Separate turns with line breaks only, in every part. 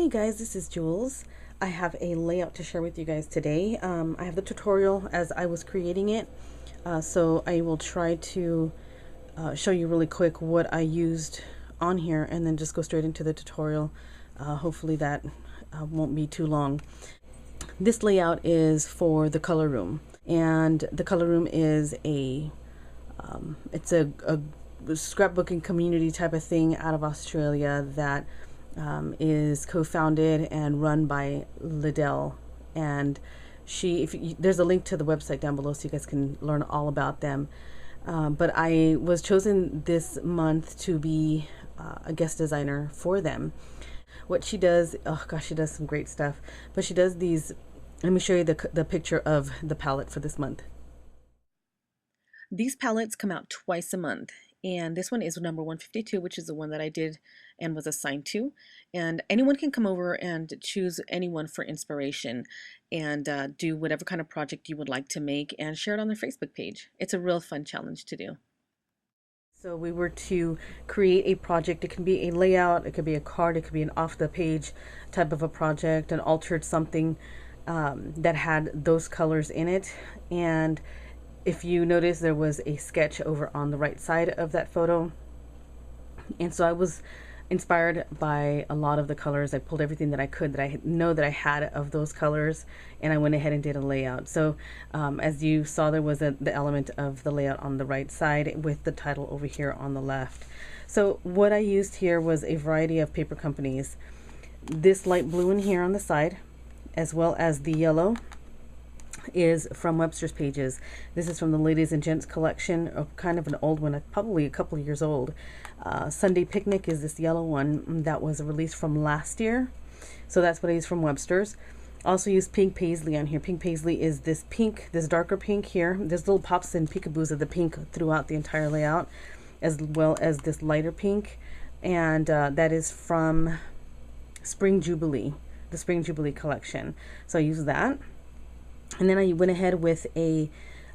Hey guys, this is Jules. I have a layout to share with you guys today. I have the tutorial as I was creating it, so I will try to show you really quick what I used on here and then just go straight into the tutorial. Hopefully that won't be too long. This layout is for the color room, and the color room is it's a scrapbooking community type of thing out of Australia that is co-founded and run by Liddell, and there's a link to the website down below so you guys can learn all about them. But I was chosen this month to be a guest designer for them. What she does, oh gosh, she does some great stuff, but she does these. Let me show you the picture of the palette for this month. These palettes come out twice a month, and this one is number 152, which is the one that I did and was assigned to. And anyone can come over and choose anyone for inspiration and do whatever kind of project you would like to make and share it on their Facebook page. It's a real fun challenge to do. So we were to create a project. It can be a layout, it could be a card, it could be an off the page type of a project, an altered something that had those colors in it. And if you notice, there was a sketch over on the right side of that photo, and so I was inspired by a lot of the colors. I pulled everything that I could that I know that I had of those colors, and I went ahead and did a layout. So as you saw, there was the element of the layout on the right side with the title over here on the left. So what I used here was a variety of paper companies. This light blue in here on the side, as well as the yellow, is from Webster's Pages. This is from the Ladies and Gents collection, kind of an old one, probably a couple of years old. Sunday Picnic is this yellow one that was released from last year. So that's what I used from Webster's. Also used Pink Paisley on here. Pink Paisley is this pink, this darker pink here. There's little pops and peekaboos of the pink throughout the entire layout, as well as this lighter pink. And that is from Spring Jubilee, the Spring Jubilee collection. So I used that. And then I went ahead with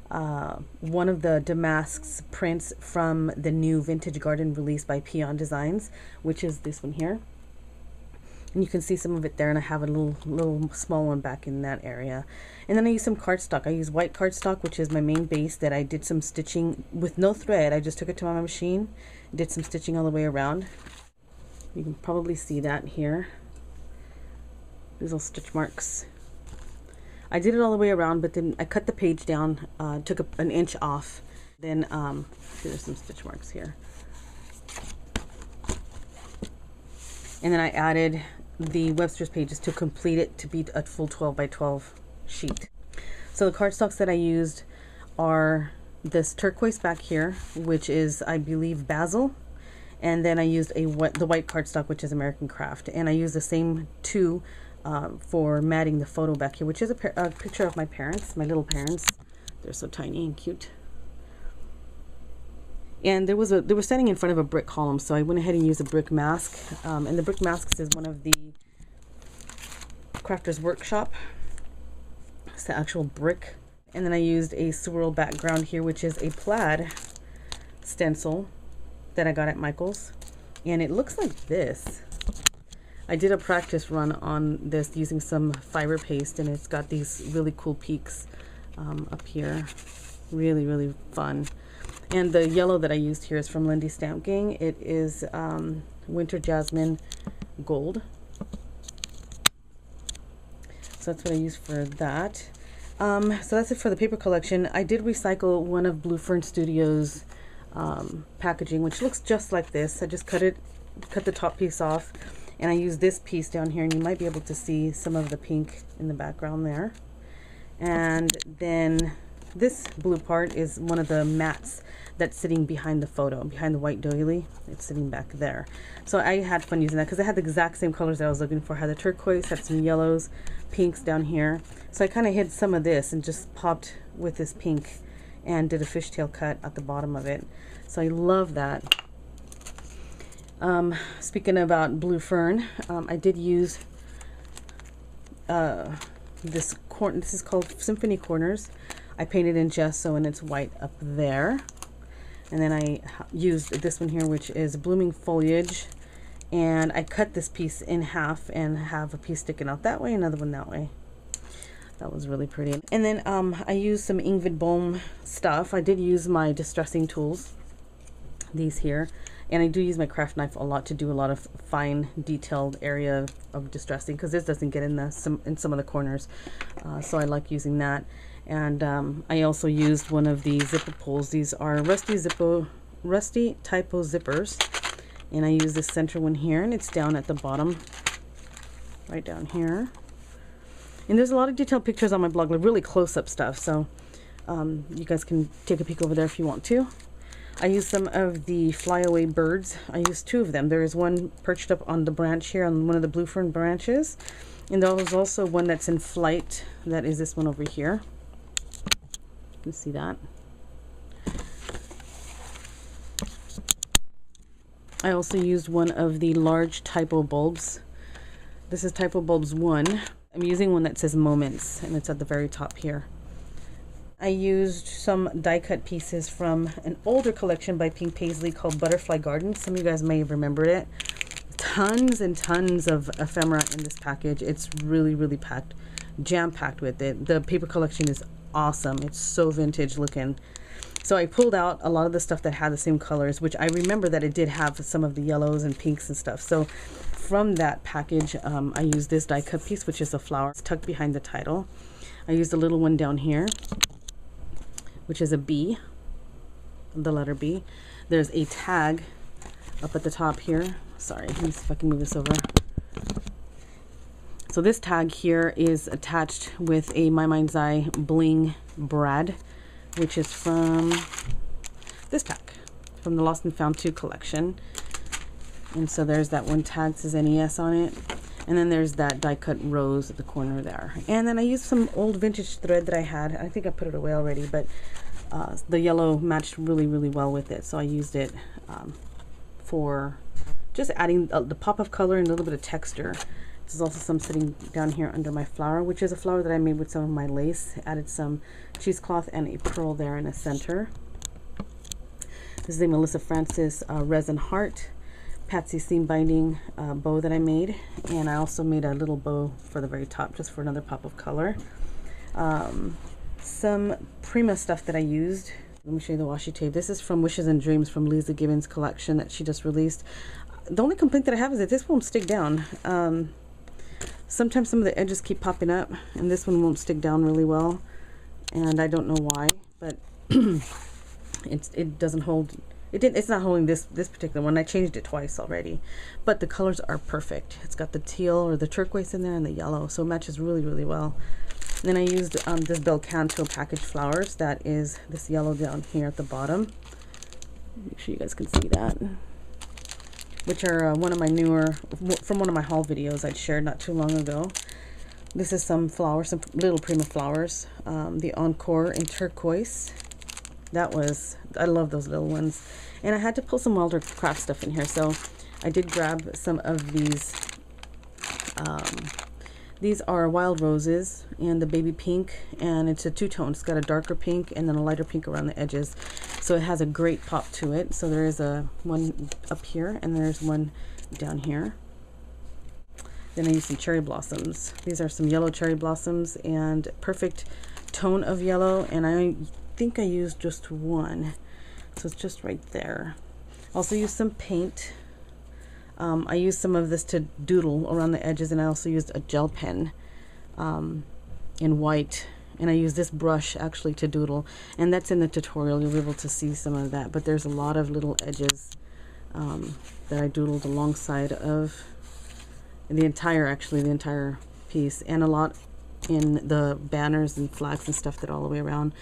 one of the Damask's prints from the new Vintage Garden release by Peon Designs, which is this one here. And you can see some of it there, and I have a little small one back in that area. And then I used some cardstock. I used white cardstock, which is my main base that I did some stitching with no thread. I just took it to my machine, did some stitching all the way around. You can probably see that here. These little stitch marks. I did it all the way around, but then I cut the page down, took an inch off. Then there's some stitch marks here. And then I added the Webster's Pages to complete it to be a full 12 by 12 sheet. So the cardstocks that I used are this turquoise back here, which is, I believe, basil. And then I used the white cardstock, which is American Craft. And I used the same two for matting the photo back here, which is a picture of my parents, my little parents. They're so tiny and cute. And they were standing in front of a brick column, so I went ahead and used a brick mask. And the brick masks is one of the Crafters Workshop. It's the actual brick. And then I used a swirl background here, which is a plaid stencil that I got at Michael's. And it looks like this. I did a practice run on this using some fiber paste, and it's got these really cool peaks up here. Really, really fun. And the yellow that I used here is from Lindy Stamp Gang. It is Winter Jasmine Gold. So that's what I used for that. So that's it for the paper collection. I did recycle one of Blue Fern Studios' packaging, which looks just like this. I just cut the top piece off. And I use this piece down here, and you might be able to see some of the pink in the background there. And then this blue part is one of the mats that's sitting behind the photo, behind the white doily. It's sitting back there. So I had fun using that because I had the exact same colors that I was looking for. I had the turquoise, had some yellows, pinks down here. So I kind of hid some of this and just popped with this pink and did a fishtail cut at the bottom of it. So I love that. Speaking about Blue Fern, I did use this is called Symphony Corners. I painted in gesso, and it's white up there. And then I used this one here, which is Blooming Foliage,
And I cut this piece in half and have a piece sticking out that way, another one that way. That was really pretty. And then I used some Ingrid Bohm stuff. I did use my distressing tools, these here, and I do use my craft knife a lot to do a lot of fine detailed area of distressing, because this doesn't get in some of the corners, so I like using that. And I also used one of the zipper pulls. These are Rusty Typo zippers, and I use this center one here, and it's down at the bottom, right down here. And there's a lot of detailed pictures on my blog, like really close-up stuff, so you guys can take a peek over there if you want to. I used some of the flyaway birds. I used 2 of them. There is one perched up on the branch here on one of the blue fern branches, and there was also one that's in flight. That is this one over here. You can see that. I also used one of the large typo bulbs. This is typo bulbs 1. I'm using one that says Moments, and it's at the very top here. I used some die cut pieces from an older collection by Pink Paisley called Butterfly Garden. Some of you guys may have remembered it. Tons and tons of ephemera in this package. It's really, really packed, jam-packed with it. The paper collection is awesome. It's so vintage looking. So I pulled out a lot of the stuff that had the same colors, which I remember that it did have some of the yellows and pinks and stuff. So from that package, I used this die cut piece, which is a flower. It's tucked behind the title. I used a little one down here, which is a B, the letter B. There's a tag up at the top here. Sorry, let me see if I can move this over. So this tag here is attached with a My Mind's Eye Bling Brad, which is from this pack, from the Lost and Found 2 collection. And so there's that one tag, says NES on it. And then there's that die cut rose at the corner there. And then I used some old vintage thread that I had. I think I put it away already, but the yellow matched really, really well with it. So I used it for just adding the pop of color and a little bit of texture. There's also some sitting down here under my flower, which is a flower that I made with some of my lace. Added some cheesecloth and a pearl there in the center. This is a Melissa Francis resin heart Patsy seam binding bow that I made, and I also made a little bow for the very top just for another pop of color. Some Prima stuff that I used. Let me show you the washi tape. This is from Wishes and Dreams from Lisa Gibbons collection that she just released. The only complaint that I have is that this won't stick down. Sometimes some of the edges keep popping up, and this one won't stick down really well, and I don't know why, but it doesn't hold. It's not holding this particular one. I changed it twice already, but the colors are perfect. It's got the teal or the turquoise in there and the yellow, so it matches really, really well. And then I used this Bel Canto package flowers. That is this yellow down here at the bottom. Make sure you guys can see that. Which are one of my newer, from one of my haul videos I'd shared not too long ago. This is some flowers, some little Prima flowers. The Encore in turquoise. I love those little ones. And I had to pull some Wilder Craft stuff in here, so I did grab some of these. These are Wild Roses and the Baby Pink, and it's a two-tone. It's got a darker pink and then a lighter pink around the edges. So it has a great pop to it. So there is one up here, and there's one down here. Then I used some cherry blossoms. These are some yellow cherry blossoms and perfect tone of yellow, and I think I used just one. So it's just right there. Also used some paint. I used some of this to doodle around the edges, and I also used a gel pen in white, and I used this brush actually to doodle, and that's in the tutorial. You'll be able to see some of that, but there's a lot of little edges that I doodled alongside of the entire piece, and a lot in the banners and flags and stuff that all the way around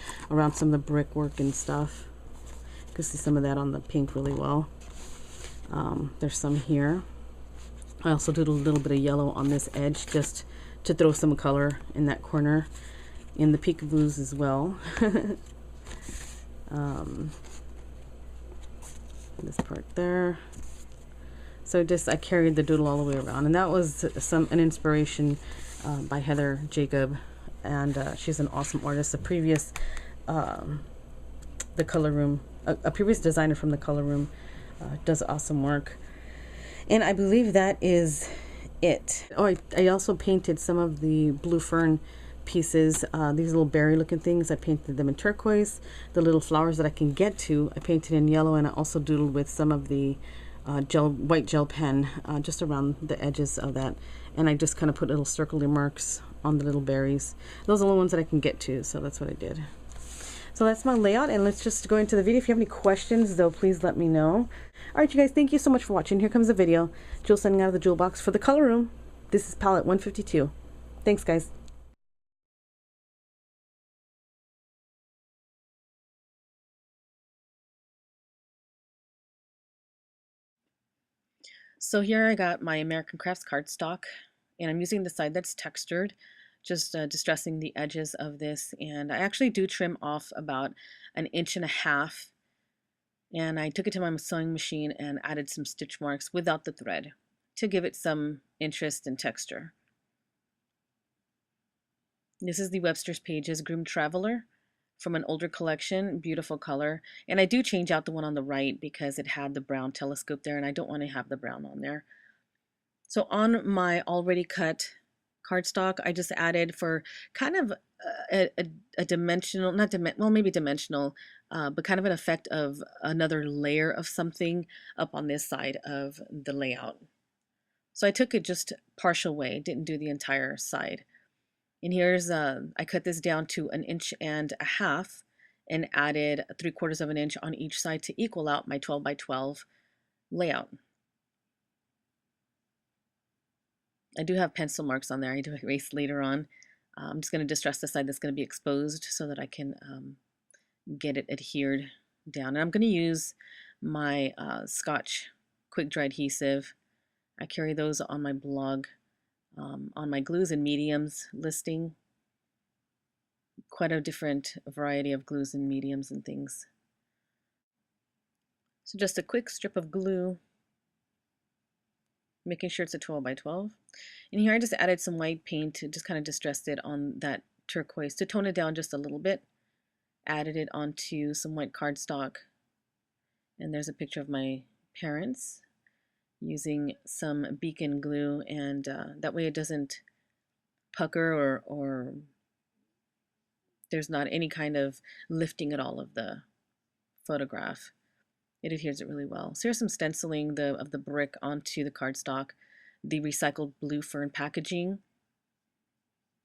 some of the brickwork and stuff. You can see some of that on the pink really well. There's some here. I also did a little bit of yellow on this edge just to throw some color in that corner, in the peekaboos as well. This part there. So I carried the doodle all the way around, and that was an inspiration by Heather Jacob, and she's an awesome artist. The previous the color room, a previous designer from the color room, does awesome work. And I believe that is it. Oh, I also painted some of the blue fern pieces, these little berry looking things. I painted them in turquoise. The little flowers that I can get to, I painted in yellow, and I also doodled with some of the white gel pen just around the edges of that. And I just kind of put little circular marks on the little berries. Those are the ones that I can get to, so that's what I did. So that's my layout, and let's just go into the video. If you have any questions, though, please let me know. All right, you guys, thank you so much for watching. Here comes the video. Jule sending out of the Jule box for the color room. This is palette 152. Thanks, guys.
So here I got my American Crafts cardstock, and I'm using the side that's textured, just distressing the edges of this. And I actually do trim off about 1.5 inches, and I took it to my sewing machine and added some stitch marks without the thread to give it some interest and texture. This is the Webster's Pages Groomed Traveler from an older collection, beautiful color. And I do change out the one on the right because it had the brown telescope there, and I don't want to have the brown on there. So on my already cut cardstock, I just added for kind of a dimensional, not well, maybe dimensional, but kind of an effect of another layer of something up on this side of the layout. So I took it just partial way, didn't do the entire side. And here's, I cut this down to 1.5 inches and added 3/4 of an inch on each side to equal out my 12 by 12 layout. I do have pencil marks on there. I do erase later on. I'm just going to distress the side that's going to be exposed so that I can get it adhered down. And I'm going to use my Scotch quick dry adhesive. I carry those on my blog, on my glues and mediums listing. Quite a different variety of glues and mediums and things. So just a quick strip of glue, making sure it's a 12 by 12. And here I just added some white paint to just kind of distressed it on that turquoise to tone it down just a little bit. Added it onto some white cardstock. And there's a picture of my parents using some beacon glue, and that way it doesn't pucker or there's not any kind of lifting at all of the photograph. It adheres it really well. So here's some stenciling of the brick onto the cardstock, the recycled blue fern packaging.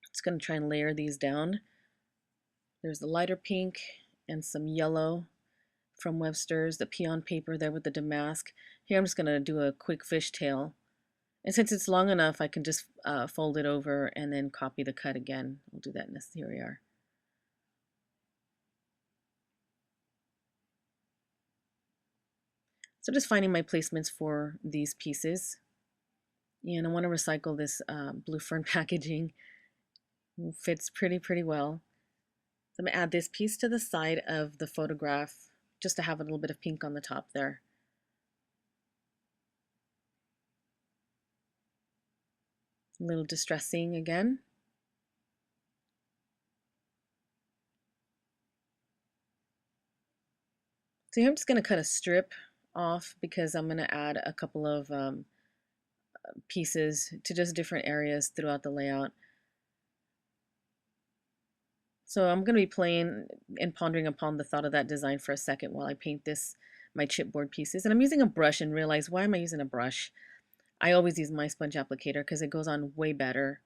It's going to try and layer these down. There's the lighter pink and some yellow from Webster's, the peon paper there with the damask. Here I'm just going to do a quick fishtail. And since it's long enough, I can just fold it over and then copy the cut again. I'll do that in this. Here we are. So just finding my placements for these pieces. And I want to recycle this blue fern packaging. It fits pretty well. So I'm going to add this piece to the side of the photograph just to have a little bit of pink on the top there. A little distressing again. So here I'm just going to cut a strip off because I'm going to add a couple of pieces to just different areas throughout the layout. So I'm going to be playing and pondering upon the thought of that design for a second while I paint my chipboard pieces. And I'm using a brush and realize, why am I using a brush? I always use my sponge applicator because it goes on way better.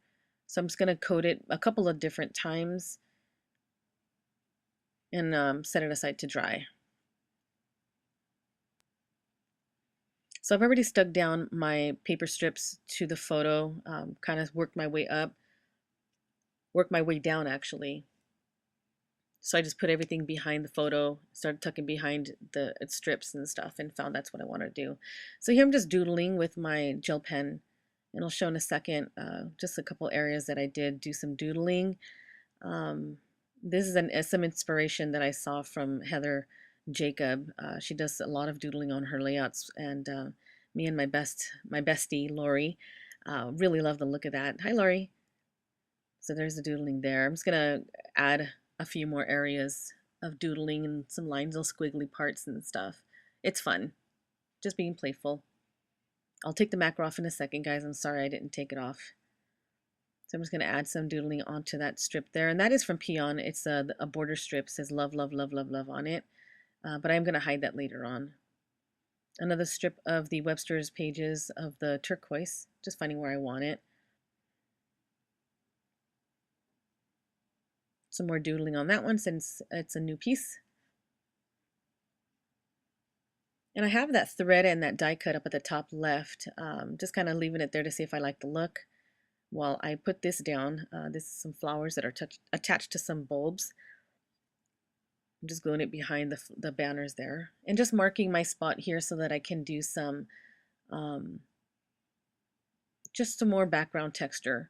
So I'm just going to coat it a couple of different times and set it aside to dry. So I've already stuck down my paper strips to the photo, kind of worked my way down actually. So I just put everything behind the photo, started tucking behind the strips and stuff, and found that's what I want to do. So here I'm just doodling with my gel pen, and I'll show in a second just a couple areas that I did do some doodling. This is some inspiration that I saw from Heather Jacob. She does a lot of doodling on her layouts, and me and my bestie Lori really love the look of that. Hi Lori. So there's the doodling there. I'm just gonna add a few more areas of doodling and some lines, little squiggly parts and stuff. It's fun, just being playful. I'll take the macro off in a second, guys. I'm sorry I didn't take it off. So I'm just going to add some doodling onto that strip there. And that is from Peon. It's a border strip. It says love, love, love, love, love on it. But I'm going to hide that later on. Another strip of the Webster's pages of the turquoise. Just finding where I want it. Some more doodling on that one since it's a new piece. And I have that thread and that die cut up at the top left. Just kind of leaving it there to see if I like the look. While I put this down, this is some flowers that are attached to some bulbs. I'm just gluing it behind the banners there. And just marking my spot here so that I can do some, just some more background texture.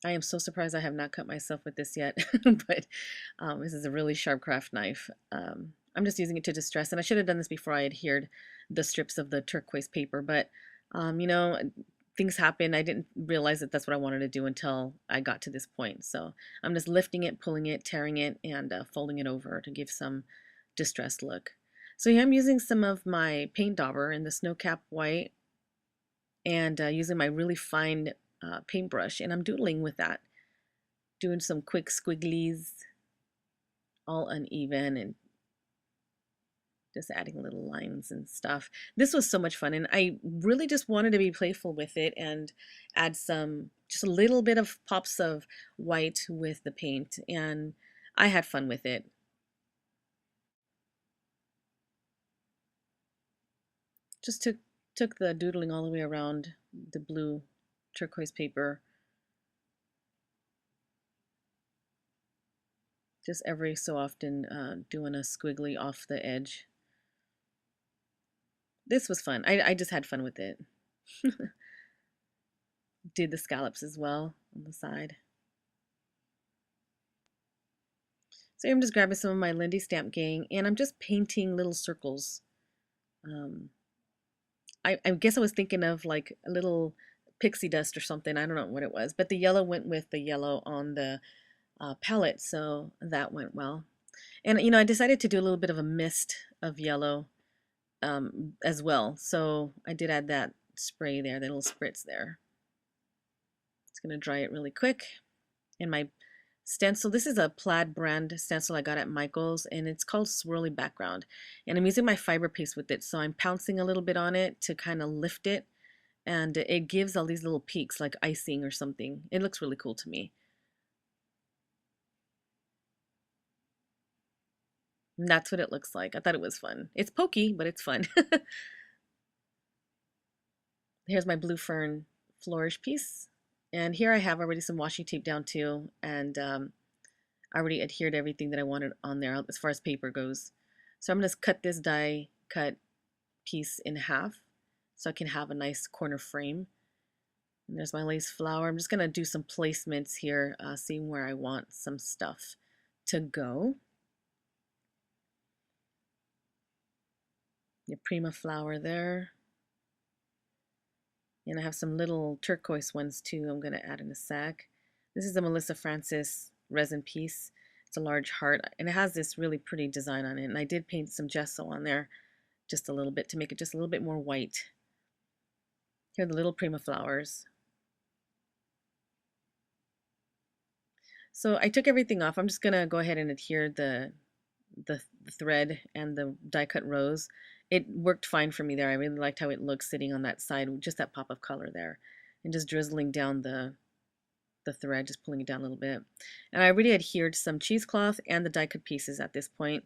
I am so surprised I have not cut myself with this yet, but this is a really sharp craft knife. I'm just using it to distress, and I should have done this before I adhered the strips of the turquoise paper, but you know, things happen. I didn't realize that that's what I wanted to do until I got to this point. So I'm just lifting it, pulling it, tearing it, and folding it over to give some distressed look. So here I'm using some of my paint dauber in the snow cap white and using my really fine paintbrush, and I'm doodling with that, doing some quick squigglies, all uneven, and just adding little lines and stuff. This was so much fun, and I really just wanted to be playful with it and add some, just a little bit of pops of white with the paint, and I had fun with it. Just took the doodling all the way around the blue turquoise paper, just every so often doing a squiggly off the edge. This was fun. I just had fun with it. Did the scallops as well on the side. So I'm just grabbing some of my Lindy Stamp Gang and I'm just painting little circles. I guess I was thinking of like a little pixie dust or something. I don't know what it was, but the yellow went with the yellow on the palette, so that went well. And you know, I decided to do a little bit of a mist of yellow as well. So I did add that spray there, the little spritz there. It's going to dry it really quick. And my stencil, this is a plaid brand stencil I got at Michael's, and it's called Swirly Background. And I'm using my fiber paste with it, so I'm pouncing a little bit on it to kind of lift it. And it gives all these little peaks like icing or something. It looks really cool to me. And that's what it looks like. I thought it was fun. It's pokey, but it's fun. Here's my blue fern flourish piece. And here I have already some washi tape down too. And I already adhered everything that I wanted on there as far as paper goes. So I'm going to cut this die cut piece in half so I can have a nice corner frame. And there's my lace flower. I'm just going to do some placements here, seeing where I want some stuff to go. Your Prima flower there. And I have some little turquoise ones too I'm going to add in a sec. This is a Melissa Francis resin piece. It's a large heart, and it has this really pretty design on it. And I did paint some gesso on there just a little bit to make it just a little bit more white. Here are the little Prima flowers. So I took everything off. I'm just going to go ahead and adhere the thread and the die cut rose. It worked fine for me there. I really liked how it looked sitting on that side, just that pop of color there. And just drizzling down the thread, just pulling it down a little bit. And I already adhered some cheesecloth and the die cut pieces at this point.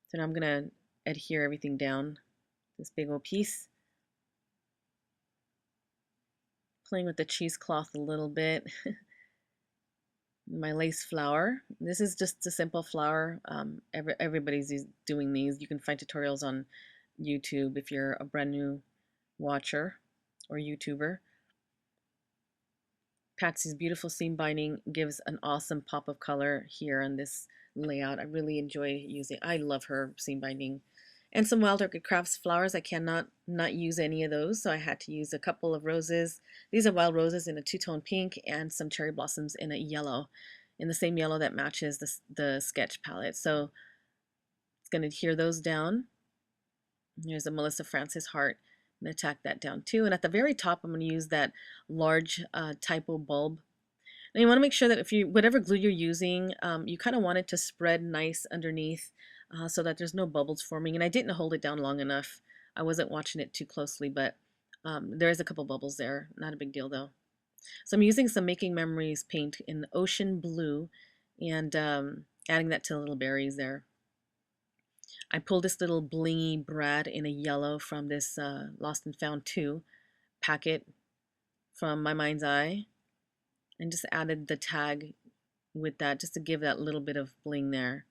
So now I'm going to adhere everything down, this big old piece. Playing with the cheesecloth a little bit. My lace flower. This is just a simple flower. Everybody's doing these. You can find tutorials on YouTube if you're a brand new watcher or YouTuber. Patsy's beautiful seam binding gives an awesome pop of color here on this layout. I really enjoy using. I love her seam binding. And some Wild Orchid Crafts flowers. I cannot not use any of those, so I had to use a couple of roses. These are wild roses in a two-tone pink and some cherry blossoms in a yellow, in the same yellow that matches the sketch palette. So it's going to adhere those down. Here's a Melissa Francis heart. I'm going to tack that down too. And at the very top, I'm going to use that large typo bulb. And you want to make sure that if you, whatever glue you're using, you kind of want it to spread nice underneath so that there's no bubbles forming. And I didn't hold it down long enough. I wasn't watching it too closely, but there is a couple bubbles there. Not a big deal though. So I'm using some Making Memories paint in ocean blue and adding that to the little berries there. I pulled this little blingy brad in a yellow from this Lost and Found 2 packet from My Mind's Eye and just added the tag with that just to give that little bit of bling there.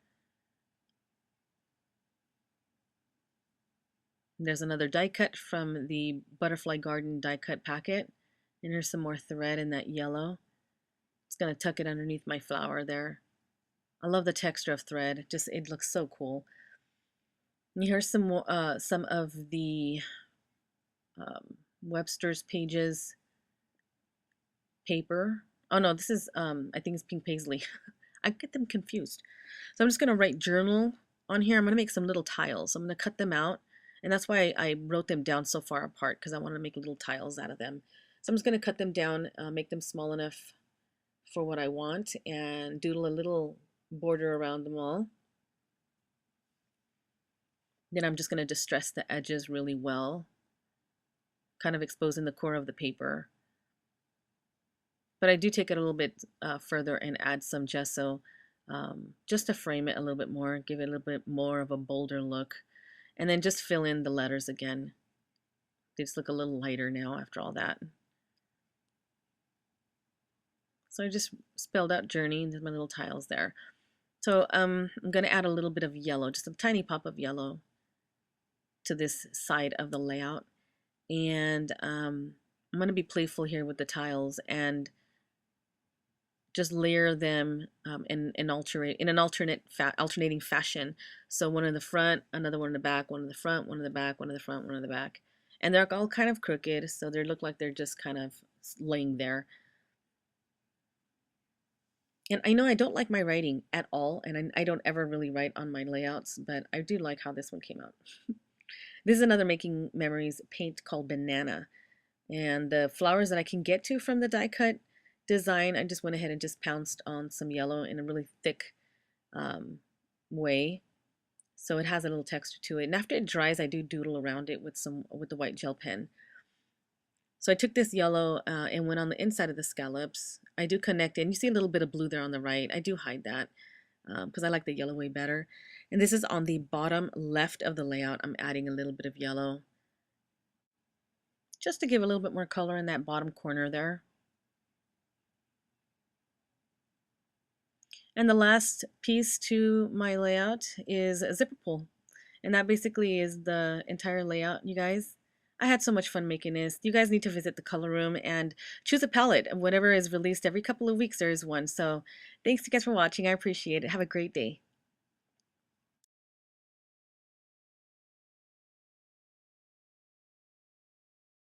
And there's another die cut from the Butterfly Garden die cut packet. And there's some more thread in that yellow. It's going to tuck it underneath my flower there. I love the texture of thread. Just it looks so cool. And here's some of the Webster's Pages paper. Oh no, this is I think it's pink paisley. I get them confused. So I'm just gonna write journal on here. I'm gonna make some little tiles. I'm gonna cut them out, and that's why I wrote them down so far apart because I want to make little tiles out of them. So I'm just gonna cut them down, make them small enough for what I want, and doodle a little border around them all. Then I'm just gonna distress the edges really well, kind of exposing the core of the paper. But I do take it a little bit further and add some gesso just to frame it a little bit more, give it a little bit more of a bolder look. And then just fill in the letters again. They just look a little lighter now after all that. So I just spelled out Journey, there's my little tiles there. So I'm going to add a little bit of yellow, just a tiny pop of yellow to this side of the layout. And I'm going to be playful here with the tiles and just layer them in an alternating fashion. So one in the front, another one in the back, one in the front, one in the back, one in the front, one in the back. And they're all kind of crooked, so they look like they're just kind of laying there. And I know I don't like my writing at all, and I don't ever really write on my layouts, but I do like how this one came out. This is another Making Memories paint called Banana. And the flowers that I can get to from the die cut design, I just went ahead and just pounced on some yellow in a really thick way. So it has a little texture to it. And after it dries, I do doodle around it with the white gel pen. So I took this yellow and went on the inside of the scallops. I do connect it, and you see a little bit of blue there on the right. I do hide that because I like the yellow way better. And this is on the bottom left of the layout. I'm adding a little bit of yellow just to give a little bit more color in that bottom corner there. And the last piece to my layout is a zipper pull. And that basically is the entire layout, you guys. I had so much fun making this. You guys need to visit the color room and choose a palette. Whatever is released every couple of weeks, there is one. So thanks you guys for watching. I appreciate it. Have a great day.